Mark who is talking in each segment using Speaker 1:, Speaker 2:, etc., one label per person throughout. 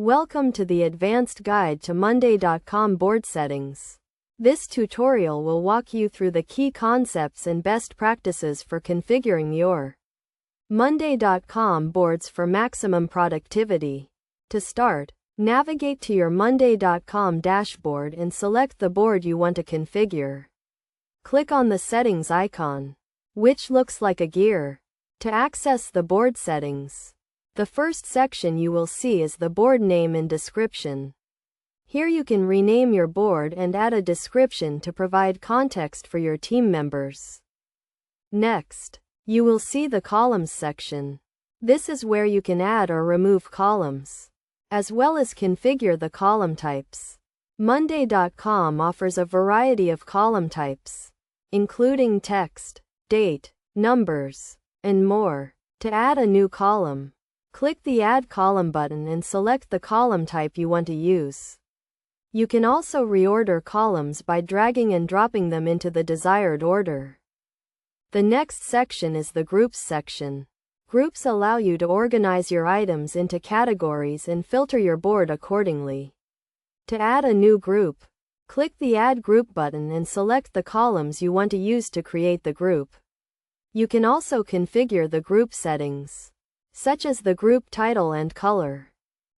Speaker 1: Welcome to the Advanced Guide to Monday.com Board Settings. This tutorial will walk you through the key concepts and best practices for configuring your Monday.com boards for maximum productivity. To start, navigate to your Monday.com dashboard and select the board you want to configure. Click on the Settings icon, which looks like a gear, to access the board settings. The first section you will see is the board name and description. Here you can rename your board and add a description to provide context for your team members. Next, you will see the Columns section. This is where you can add or remove columns, as well as configure the column types. Monday.com offers a variety of column types, including text, date, numbers, and more. To add a new column, click the Add Column button and select the column type you want to use. You can also reorder columns by dragging and dropping them into the desired order. The next section is the Groups section. Groups allow you to organize your items into categories and filter your board accordingly. To add a new group, click the Add Group button and select the columns you want to use to create the group. You can also configure the group settings, such as the group title and color.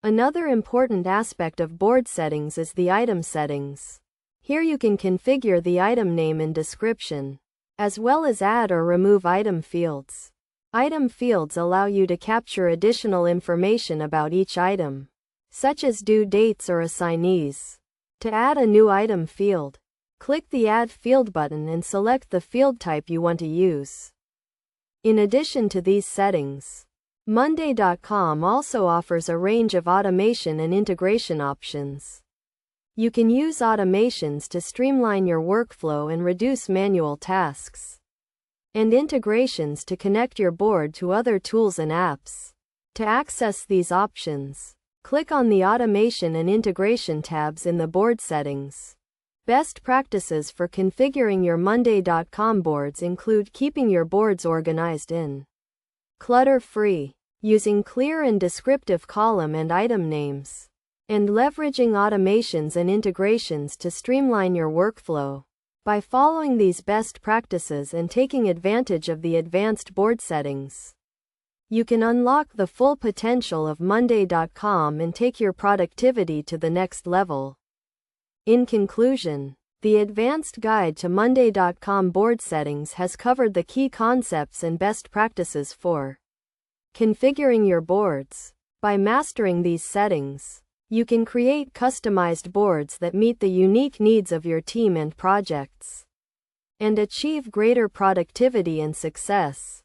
Speaker 1: Another important aspect of board settings is the item settings. Here you can configure the item name and description, as well as add or remove item fields. Item fields allow you to capture additional information about each item, such as due dates or assignees. To add a new item field, click the Add Field button and select the field type you want to use. In addition to these settings, Monday.com also offers a range of automation and integration options. You can use automations to streamline your workflow and reduce manual tasks, and integrations to connect your board to other tools and apps. To access these options, click on the Automation and Integration tabs in the board settings. Best practices for configuring your Monday.com boards include keeping your boards organized in clutter-free, using clear and descriptive column and item names, and leveraging automations and integrations to streamline your workflow. By following these best practices and taking advantage of the advanced board settings, you can unlock the full potential of Monday.com and take your productivity to the next level. In conclusion, the Advanced Guide to Monday.com Board Settings has covered the key concepts and best practices for configuring your boards. By mastering these settings, you can create customized boards that meet the unique needs of your team and projects, and achieve greater productivity and success.